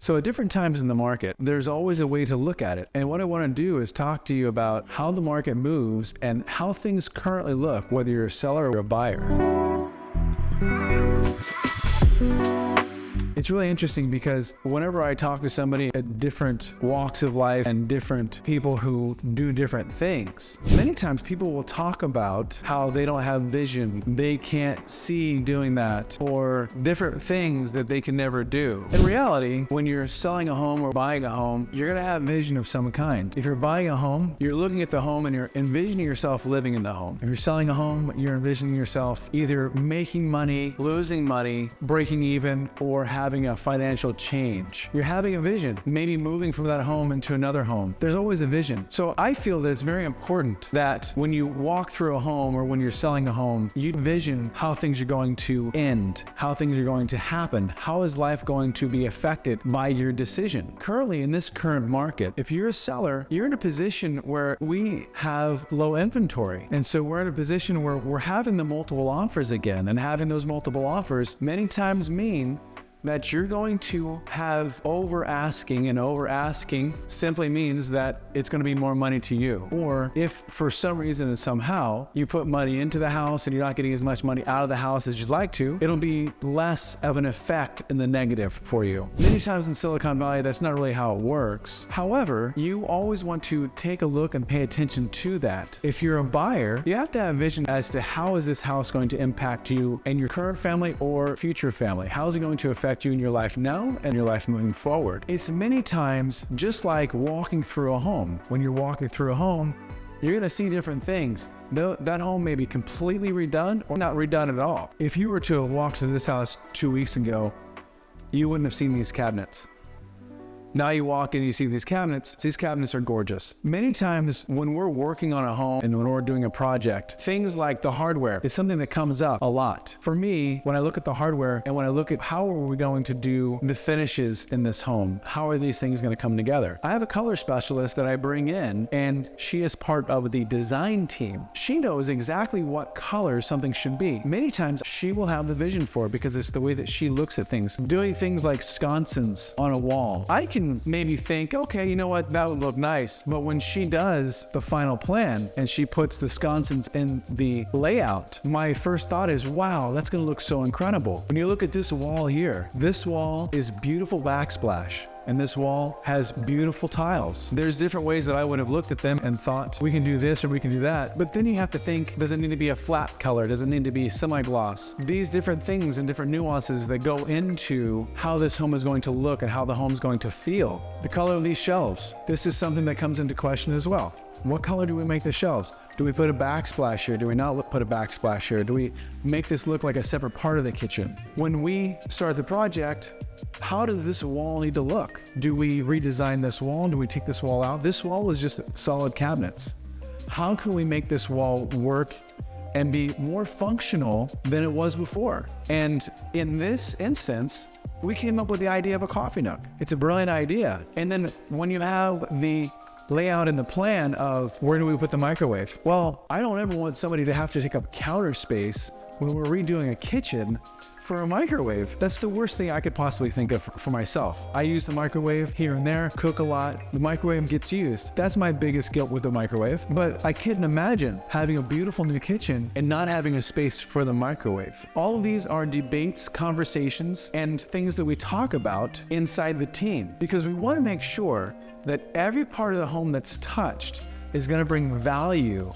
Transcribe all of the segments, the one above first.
So at different times in the market, there's always a way to look at it. And what I want to do is talk to you about how the market moves and how things currently look, whether you're a seller or a buyer. It's really interesting because whenever I talk to somebody at different walks of life and different people who do different things, many times people will talk about how they don't have vision, they can't see doing that, or different things that they can never do. In reality, when you're selling a home or buying a home, you're going to have vision of some kind. If you're buying a home, you're looking at the home and you're envisioning yourself living in the home. If you're selling a home, you're envisioning yourself either making money, losing money, breaking even, or having a financial change. You're having a vision, maybe moving from that home into another home. There's always a vision. So I feel that it's very important that when you walk through a home or when you're selling a home, you envision how things are going to end, how things are going to happen, how is life going to be affected by your decision. Currently, in this current market, if you're a seller, you're in a position where we have low inventory. And so we're in a position where we're having the multiple offers again, and having those multiple offers many times mean that you're going to have over asking, and over asking simply means that it's going to be more money to you. Or if for some reason and somehow you put money into the house and you're not getting as much money out of the house as you'd like to, it'll be less of an effect in the negative for you. Many times in Silicon Valley, that's not really how it works. However, you always want to take a look and pay attention to that. If you're a buyer, you have to have vision as to how is this house going to impact you and your current family or future family. How is it going to affect you in your life now and your life moving forward? It's many times just like walking through a home. When you're walking through a home, you're going to see different things. That home may be completely redone or not redone at all. If you were to walk to this house 2 weeks ago, you wouldn't have seen these cabinets. Now you walk in and you see these cabinets. These cabinets are gorgeous. Many times when we're working on a home and when we're doing a project, things like the hardware is something that comes up a lot. For me, when I look at the hardware and when I look at how are we going to do the finishes in this home, how are these things going to come together? I have a color specialist that I bring in, and she is part of the design team. She knows exactly what color something should be. Many times she will have the vision for it because it's the way that she looks at things. Doing things like sconces on a wall, I can maybe think, okay, you know what, that would look nice. But when she does the final plan and she puts the sconces in the layout, my first thought is, wow, that's going to look so incredible. When you look at this wall here, this wall is beautiful backsplash. And this wall has beautiful tiles. There's different ways that I would have looked at them and thought, we can do this or we can do that. But then you have to think, does it need to be a flat color? Does it need to be semi-gloss? These different things and different nuances that go into how this home is going to look and how the home is going to feel. The color of these shelves. This is something that comes into question as well. What color do we make the shelves? Do we put a backsplash here? Do we not put a backsplash here? Do we make this look like a separate part of the kitchen? When we start the project, how does this wall need to look? Do we redesign this wall? Do we take this wall out? This wall was just solid cabinets. How can we make this wall work and be more functional than it was before? And in this instance, we came up with the idea of a coffee nook. It's a brilliant idea. And then when you have the layout and the plan of where do we put the microwave? Well, I don't ever want somebody to have to take up counter space when we're redoing a kitchen for a microwave. That's the worst thing I could possibly think of for myself. I use the microwave here and there, cook a lot. The microwave gets used. That's my biggest guilt with the microwave. But I couldn't imagine having a beautiful new kitchen and not having a space for the microwave. All of these are debates, conversations, and things that we talk about inside the team because we want to make sure that every part of the home that's touched is going to bring value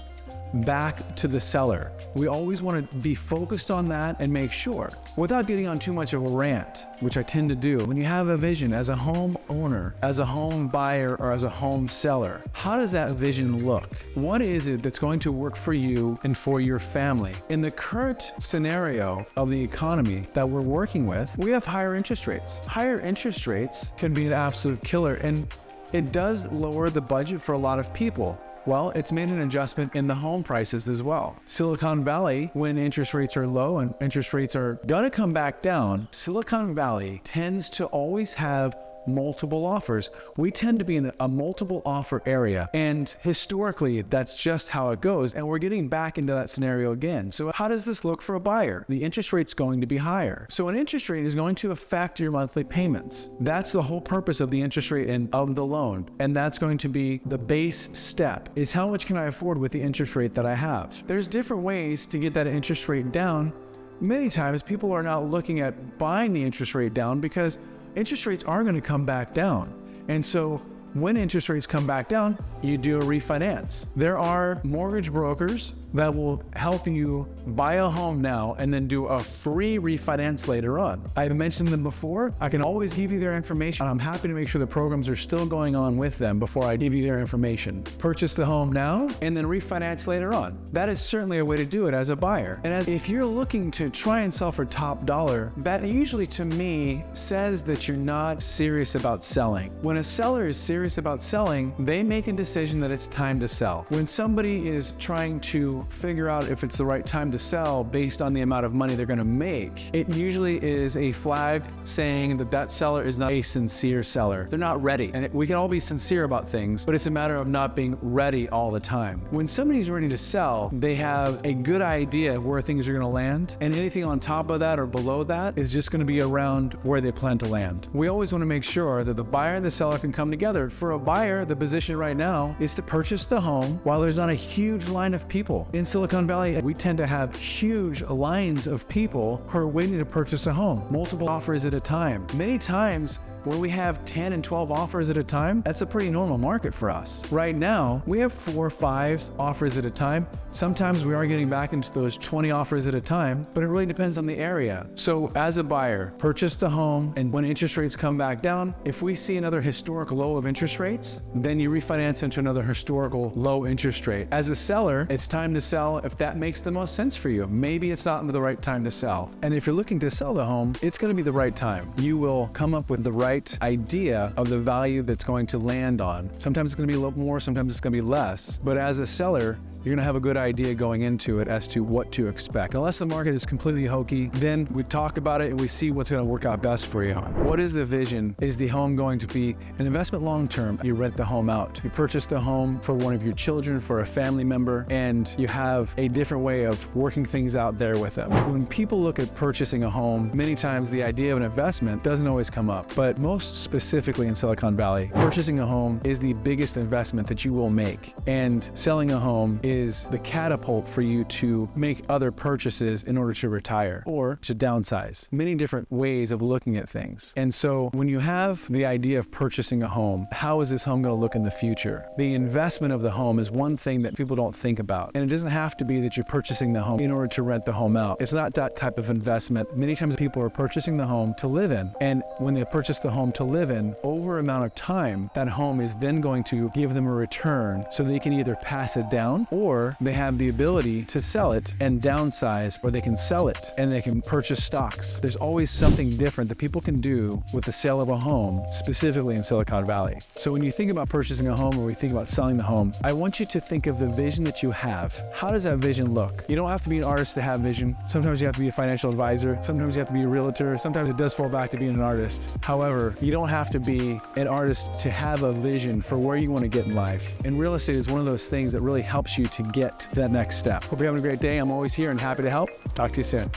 back to the seller. We always want to be focused on that and make sure, without getting on too much of a rant, which I tend to do. When you have a vision as a home owner, as a home buyer, or as a home seller, how does that vision look? What is it that's going to work for you and for your family? In the current scenario of the economy that we're working with, we have higher interest rates. Higher interest rates can be an absolute killer, and it does lower the budget for a lot of people. Well, it's made an adjustment in the home prices as well. Silicon Valley, when interest rates are low and interest rates are gonna come back down, Silicon Valley tends to always have multiple offers. We tend to be in a multiple offer area, and historically that's just how it goes, and we're getting back into that scenario again. So how does this look for a buyer? The interest rate's going to be higher. So an interest rate is going to affect your monthly payments. That's the whole purpose of the interest rate and of the loan, and that's going to be the base step, is how much can I afford with the interest rate that I have. There's different ways to get that interest rate down. Many times people are not looking at buying the interest rate down because interest rates are going to come back down. And so when interest rates come back down, you do a refinance. There are mortgage brokers that will help you buy a home now and then do a free refinance later on. I've mentioned them before. I can always give you their information. I'm happy to make sure the programs are still going on with them before I give you their information. Purchase the home now and then refinance later on. That is certainly a way to do it as a buyer. And if you're looking to try and sell for top dollar, that usually to me says that you're not serious about selling. When a seller is serious about selling, they make a decision that it's time to sell. When somebody is trying to figure out if it's the right time to sell based on the amount of money they're going to make, it usually is a flag saying that that seller is not a sincere seller. They're not ready. And we can all be sincere about things, but it's a matter of not being ready all the time. When somebody's ready to sell, they have a good idea where things are going to land, and anything on top of that or below that is just going to be around where they plan to land. We always want to make sure that the buyer and the seller can come together. For a buyer, the position right now is to purchase the home while there's not a huge line of people. In Silicon Valley, we tend to have huge lines of people who are waiting to purchase a home, multiple offers at a time. Many times, when we have 10 and 12 offers at a time, that's a pretty normal market for us. Right now, we have 4 or 5 offers at a time. Sometimes we are getting back into those 20 offers at a time, but it really depends on the area. So as a buyer, purchase the home, and when interest rates come back down, if we see another historic low of interest rates, then you refinance into another historical low interest rate. As a seller, it's time to sell if that makes the most sense for you. Maybe it's not the right time to sell. And if you're looking to sell the home, it's going to be the right time. You will come up with the right idea of the value that's going to land on. Sometimes it's going to be a little more, sometimes it's going to be less. But as a seller, you're gonna have a good idea going into it as to what to expect. Unless the market is completely hokey, then we talk about it and we see what's gonna work out best for you. What is the vision? Is the home going to be an investment long-term? You rent the home out. You purchase the home for one of your children, for a family member, and you have a different way of working things out there with them. When people look at purchasing a home, many times the idea of an investment doesn't always come up, but most specifically in Silicon Valley, purchasing a home is the biggest investment that you will make, and selling a home is the catapult for you to make other purchases in order to retire or to downsize. Many different ways of looking at things. And so when you have the idea of purchasing a home, how is this home going to look in the future? The investment of the home is one thing that people don't think about. And it doesn't have to be that you're purchasing the home in order to rent the home out. It's not that type of investment. Many times people are purchasing the home to live in. And when they purchase the home to live in, over an amount of time, that home is then going to give them a return so they can either pass it down, or they have the ability to sell it and downsize, or they can sell it and they can purchase stocks. There's always something different that people can do with the sale of a home, specifically in Silicon Valley. So when you think about purchasing a home or we think about selling the home, I want you to think of the vision that you have. How does that vision look? You don't have to be an artist to have vision. Sometimes you have to be a financial advisor. Sometimes you have to be a realtor. Sometimes it does fall back to being an artist. However, you don't have to be an artist to have a vision for where you want to get in life. And real estate is one of those things that really helps you to get to that next step. Hope you're having a great day. I'm always here and happy to help. Talk to you soon.